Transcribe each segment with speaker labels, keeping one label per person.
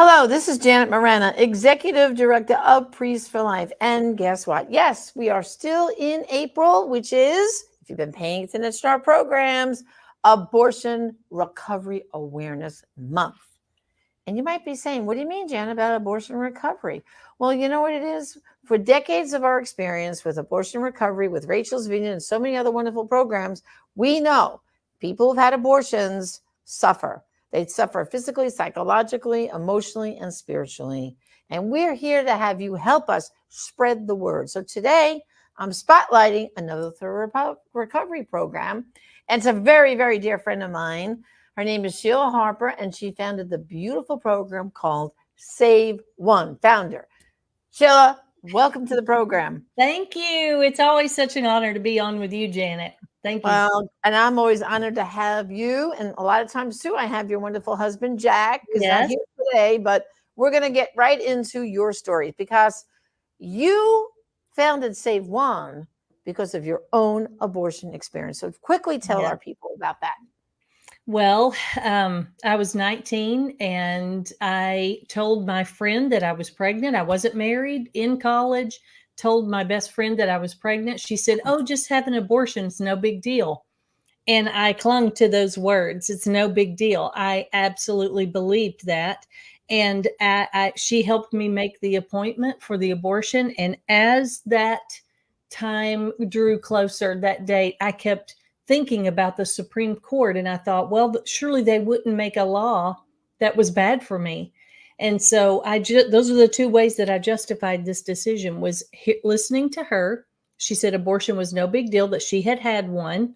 Speaker 1: Hello, this is Janet Morana, Executive Director of Priests for Life. And guess what? Yes, we are still in April, which is, if you've been paying attention to our programs, Abortion Recovery Awareness Month. And you might be saying, what do you mean, Janet, about abortion recovery? Well, you know what it is? For decades of our experience with abortion recovery, with Rachel's Vineyard and so many other wonderful programs, we know people who've had abortions suffer. They suffer physically, psychologically, emotionally, and spiritually. And we're here to have you help us spread the word. So today, I'm spotlighting another recovery program. And it's a very, very dear friend of mine. Her name is Sheila Harper, and she founded the beautiful program called Save One. Founder. Sheila, welcome to the program.
Speaker 2: Thank you. It's always such an honor to be on with you, Janet. Thank you.
Speaker 1: Well, and I'm always honored to have you. And a lot of times, too, I have your wonderful husband, Jack, who's not here today. But we're going to get right into your story because you founded Save One because of your own abortion experience. So quickly tell our people about that.
Speaker 2: Well, I was 19 and I told my friend that I was pregnant. I wasn't married, in college, told my best friend that I was pregnant. She said, "Oh, just have an abortion. It's no big deal." And I clung to those words. It's no big deal. I absolutely believed that. And she helped me make the appointment for the abortion. And as that time drew closer, that date, I kept thinking about the Supreme Court. And I thought, well, surely they wouldn't make a law that was bad for me. And so those are the two ways that I justified this decision, was listening to her. She said abortion was no big deal, that she had one.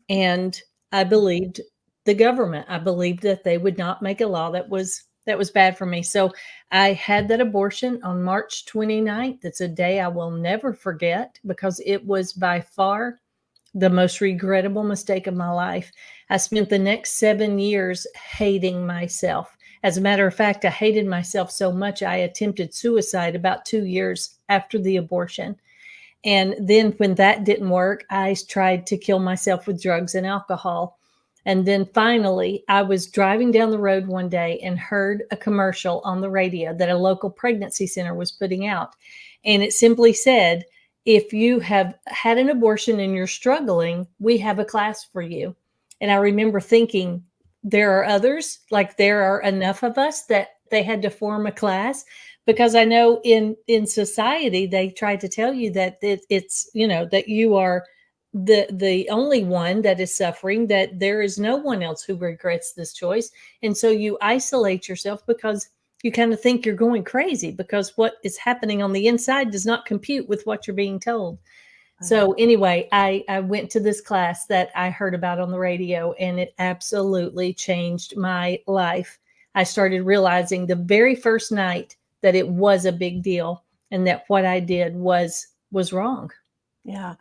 Speaker 2: And I believed the government. I believed that they would not make a law that was bad for me. So I had that abortion on March 29th. It's a day I will never forget because it was by far the most regrettable mistake of my life. I spent the next 7 years hating myself. As a matter of fact, I hated myself so much, I attempted suicide about 2 years after the abortion. And then when that didn't work, I tried to kill myself with drugs and alcohol. And then finally, I was driving down the road one day and heard a commercial on the radio that a local pregnancy center was putting out. And it simply said, if you have had an abortion and you're struggling, we have a class for you. And I remember thinking, there are others, like there are enough of us that they had to form a class. Because I know in society, they try to tell you that it's, that you are the only one that is suffering, that there is no one else who regrets this choice. And so you isolate yourself because you kind of think you're going crazy because what is happening on the inside does not compute with what you're being told. So anyway, I went to this class that I heard about on the radio, and it absolutely changed my life. I started realizing the very first night that it was a big deal and that what I did was wrong.
Speaker 1: Yeah.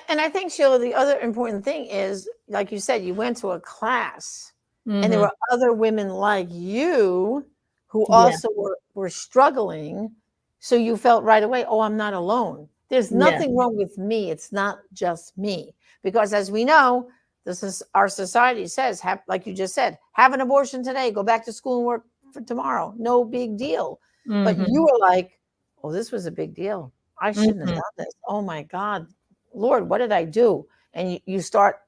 Speaker 1: And I think, Sheila, the other important thing is, like you said, you went to a class and there were other women like you who also were struggling. So you felt right away, oh, I'm not alone. There's nothing wrong with me. It's not just me. Because as we know, this is our society says, like you just said, have an abortion today, go back to school and work for tomorrow. No big deal. But you were like, oh, this was a big deal. I shouldn't have done this. Oh my God, Lord, what did I do? And you start,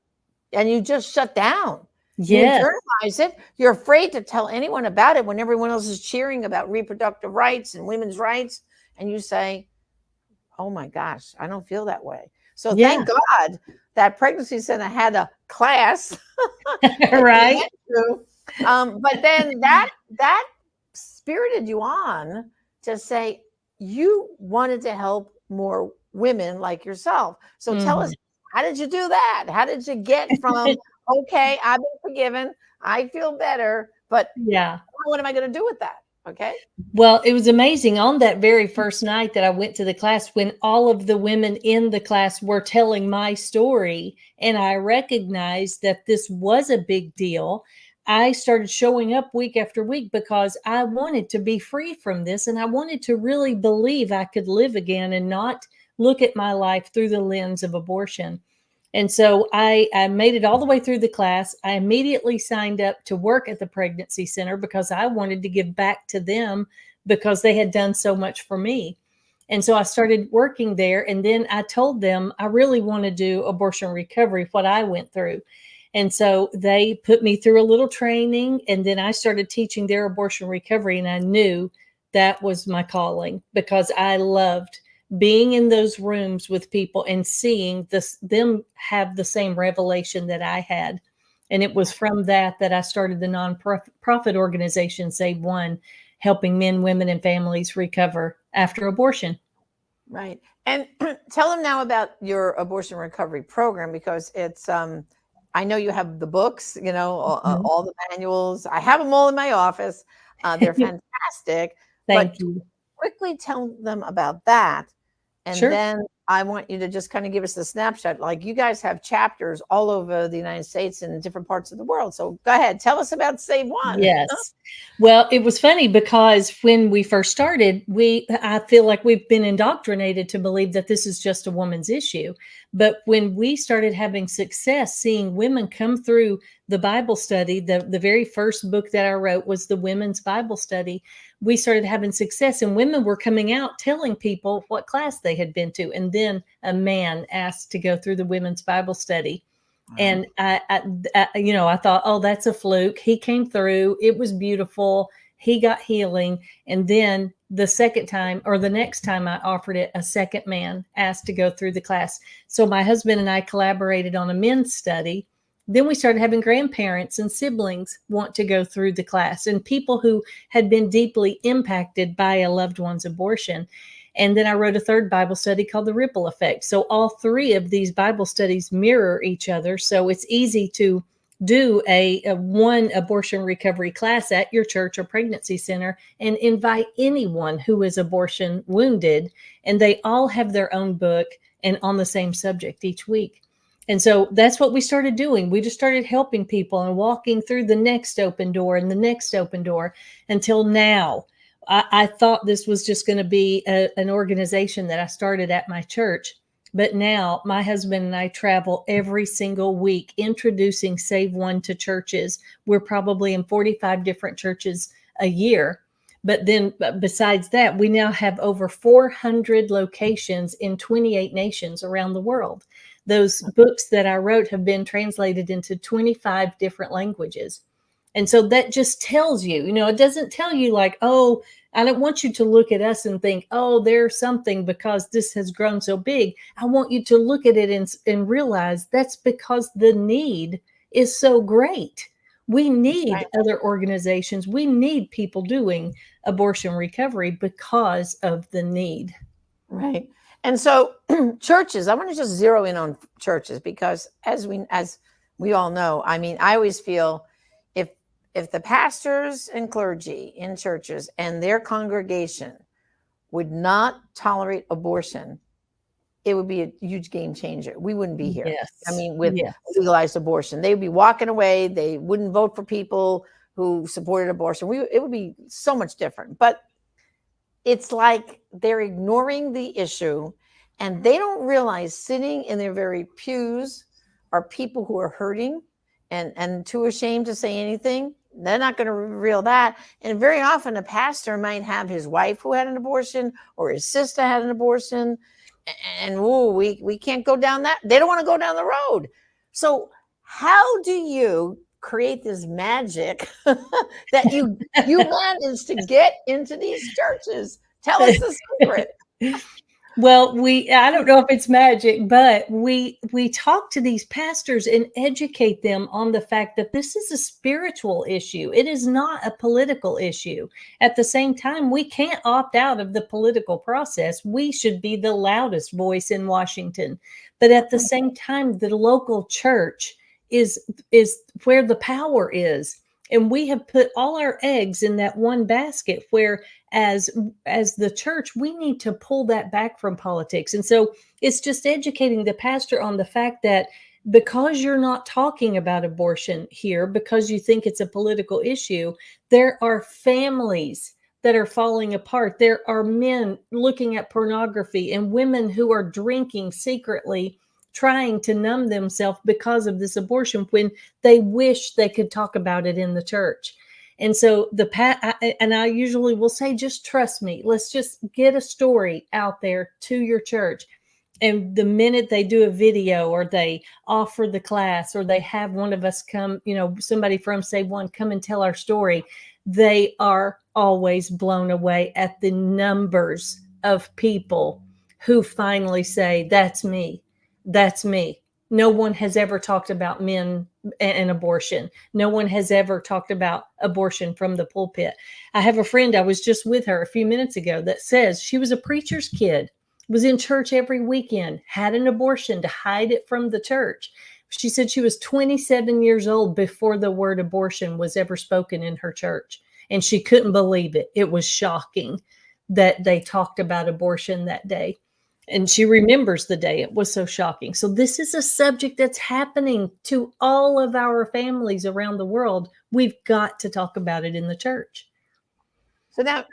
Speaker 1: and you just shut down. You internalize it. You're afraid to tell anyone about it when everyone else is cheering about reproductive rights and women's rights. And you say, oh my gosh, I don't feel that way. So thank God that pregnancy center had a class.
Speaker 2: Right.
Speaker 1: But then that spirited you on to say you wanted to help more women like yourself. So tell us, how did you do that? How did you get from, okay, I've been forgiven, I feel better, but what am I going to do with that? Okay.
Speaker 2: Well, it was amazing on that very first night that I went to the class when all of the women in the class were telling my story and I recognized that this was a big deal. I started showing up week after week because I wanted to be free from this and I wanted to really believe I could live again and not look at my life through the lens of abortion. And so I made it all the way through the class. I immediately signed up to work at the pregnancy center because I wanted to give back to them because they had done so much for me. And so I started working there. And then I told them I really want to do abortion recovery, what I went through. And so they put me through a little training. And then I started teaching their abortion recovery. And I knew that was my calling because I loved being in those rooms with people and seeing them have the same revelation that I had. And it was from that I started the nonprofit organization Save One, helping men, women, and families recover after abortion.
Speaker 1: Right. And tell them now about your abortion recovery program, because it's, I know you have the books, all the manuals. I have them all in my office. They're fantastic.
Speaker 2: Thank you.
Speaker 1: Quickly tell them about that. And
Speaker 2: Sure.
Speaker 1: then I want you to just kind of give us the snapshot. Like, you guys have chapters all over the United States and different parts of the world. So go ahead, tell us about Save One.
Speaker 2: Yes. Well, it was funny because when we first started, I feel like we've been indoctrinated to believe that this is just a woman's issue. But when we started having success, seeing women come through the Bible study, the very first book that I wrote was the Women's Bible Study. We started having success, and women were coming out telling people what class they had been to. And then a man asked to go through the Women's Bible Study. And I thought, oh, that's a fluke. He came through. It was beautiful. He got healing. And then the second time, or the next time I offered it, a second man asked to go through the class. So my husband and I collaborated on a men's study. Then we started having grandparents and siblings want to go through the class, and people who had been deeply impacted by a loved one's abortion. And then I wrote a third Bible study called The Ripple Effect. So all three of these Bible studies mirror each other. So it's easy to do a one abortion recovery class at your church or pregnancy center and invite anyone who is abortion wounded. And they all have their own book and on the same subject each week. And so that's what we started doing. We just started helping people and walking through the next open door and the next open door until now. I thought this was just going to be an organization that I started at my church. But now my husband and I travel every single week introducing Save One to churches. We're probably in 45 different churches a year. But then besides that, we now have over 400 locations in 28 nations around the world. Those books that I wrote have been translated into 25 different languages. And so that just tells you, it doesn't tell you like, oh, I don't want you to look at us and think, oh, there's something because this has grown so big. I want you to look at it and realize that's because the need is so great. We need other organizations. We need people doing abortion recovery because of the need.
Speaker 1: Right. And so churches, I want to just zero in on churches because as we all know, I mean, I always feel if the pastors and clergy in churches and their congregation would not tolerate abortion, it would be a huge game changer. We wouldn't be here.
Speaker 2: Yes.
Speaker 1: I mean, with legalized abortion, they would be walking away. They wouldn't vote for people who supported abortion. It would be so much different. But it's like they're ignoring the issue, and they don't realize sitting in their very pews are people who are hurting and too ashamed to say anything. They're not going to reveal that. And very often a pastor might have his wife who had an abortion or his sister had an abortion. And we can't go down that. They don't want to go down the road. So how do you create this magic that you managed to get into these churches? Tell us the secret.
Speaker 2: Well, I don't know if it's magic, but we talk to these pastors and educate them on the fact that this is a spiritual issue. It is not a political issue. At the same time, we can't opt out of the political process. We should be the loudest voice in Washington. But at the same time, the local church is where the power is. And we have put all our eggs in that one basket where as the church, we need to pull that back from politics. And so it's just educating the pastor on the fact that because you're not talking about abortion here, because you think it's a political issue, there are families that are falling apart. There are men looking at pornography and women who are drinking secretly trying to numb themselves because of this abortion when they wish they could talk about it in the church. And so I usually will say, just trust me. Let's just get a story out there to your church. And the minute they do a video or they offer the class or they have one of us come, somebody from Save One come and tell our story, they are always blown away at the numbers of people who finally say, that's me. That's me. No one has ever talked about men and abortion. No one has ever talked about abortion from the pulpit. I have a friend, I was just with her a few minutes ago, that says she was a preacher's kid, was in church every weekend, had an abortion to hide it from the church. She said she was 27 years old before the word abortion was ever spoken in her church. And she couldn't believe it. It was shocking that they talked about abortion that day. And she remembers the day. It was so shocking. So this is a subject that's happening to all of our families around the world. We've got to talk about it in the church.
Speaker 1: So now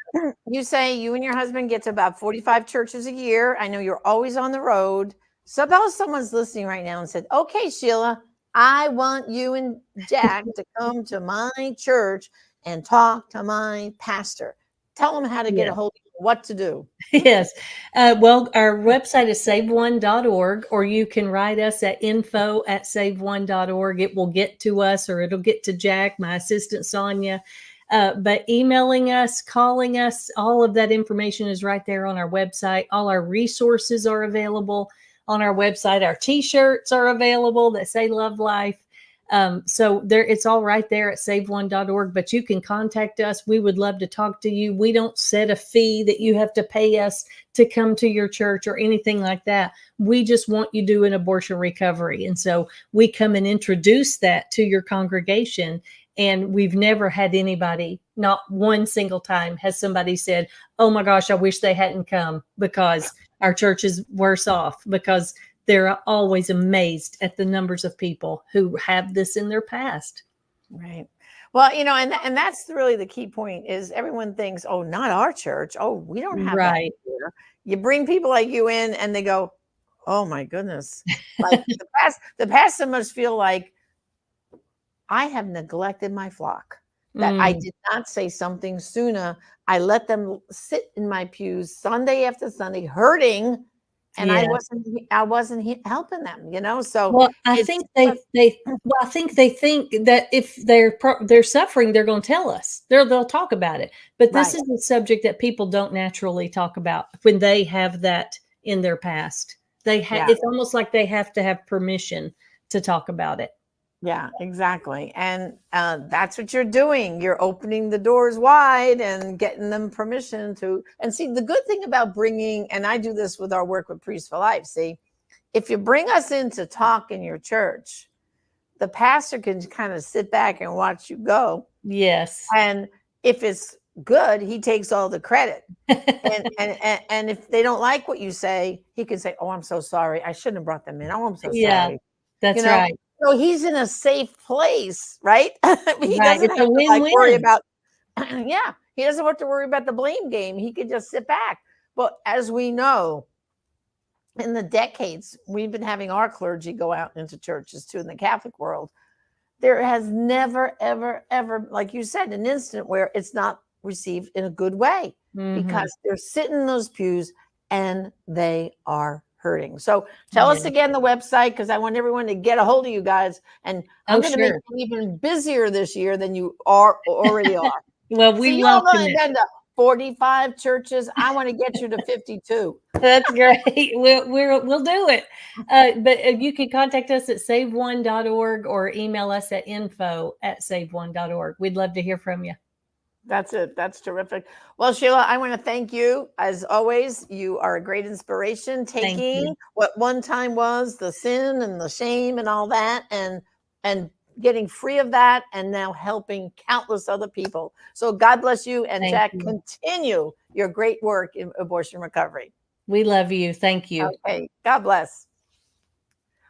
Speaker 1: you say you and your husband get to about 45 churches a year. I know you're always on the road. Suppose someone's listening right now and said, okay, Sheila, I want you and Jack to come to my church and talk to my pastor. Tell them how to get a hold of you, what to do.
Speaker 2: Yes. Well, our website is saveone.org, or you can write us at info@saveone.org. It will get to us, or it'll get to Jack, my assistant, Sonia. But emailing us, calling us, all of that information is right there on our website. All our resources are available on our website. Our T-shirts are available that say Love Life. So there, it's all right there at saveone.org, but you can contact us. We would love to talk to you. We don't set a fee that you have to pay us to come to your church or anything like that. We just want you doing abortion recovery. And so we come and introduce that to your congregation. And we've never had anybody, not one single time has somebody said, oh my gosh, I wish they hadn't come because our church is worse off, because they're always amazed at the numbers of people who have this in their past.
Speaker 1: Right. Well, and that's really the key point is everyone thinks, oh, not our church. Oh, we don't have that here. You bring people like you in and they go, oh my goodness. Like the pastor must feel like, I have neglected my flock, that I did not say something sooner. I let them sit in my pews Sunday after Sunday hurting. And I wasn't helping them, So
Speaker 2: well, I think they think that if they're suffering, they're going to tell us. They'll talk about it. But this is a subject that people don't naturally talk about when they have that in their past. It's almost like they have to have permission to talk about it.
Speaker 1: Yeah, exactly. And that's what you're doing. You're opening the doors wide and getting them permission to. And see, the good thing about bringing, and I do this with our work with Priests for Life. See, if you bring us in to talk in your church, the pastor can kind of sit back and watch you go.
Speaker 2: Yes.
Speaker 1: And if it's good, he takes all the credit. and if they don't like what you say, he can say, oh, I'm so sorry. I shouldn't have brought them in. Oh, I'm so sorry.
Speaker 2: That's right.
Speaker 1: So he's in a safe place, right? He doesn't
Speaker 2: it's
Speaker 1: have
Speaker 2: a win-win.
Speaker 1: to worry about, he doesn't have to worry about the blame game. He could just sit back. But as we know, in the decades, we've been having our clergy go out into churches too in the Catholic world. There has never, ever, ever, like you said, an instant where it's not received in a good way because they're sitting in those pews and they are hurting. So tell us again the website, because I want everyone to get a hold of you guys. And I'm going to make you even busier this year than you already are.
Speaker 2: Well, we welcome it.
Speaker 1: 45 churches. I want to get you to 52.
Speaker 2: That's great. We'll do it. But you can contact us at saveone.org or email us at info@saveone.org. We'd love to hear from you.
Speaker 1: That's it. That's terrific. Well, Sheila, I want to thank you. As always, you are a great inspiration, taking what one time was the sin and the shame and all that, and getting free of that, and now helping countless other people. So God bless you, and Jack, continue your great work in abortion recovery.
Speaker 2: We love you. Thank you.
Speaker 1: Okay. God bless.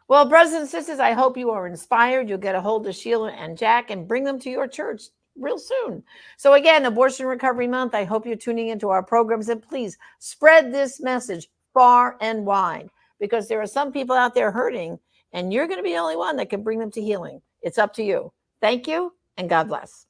Speaker 1: Well, brothers and sisters, I hope you are inspired. You'll get a hold of Sheila and Jack and bring them to your church real soon. So again, Abortion Recovery Month, I hope you're tuning into our programs, and please spread this message far and wide, because there are some people out there hurting, and you're going to be the only one that can bring them to healing. It's up to you. Thank you, and God bless.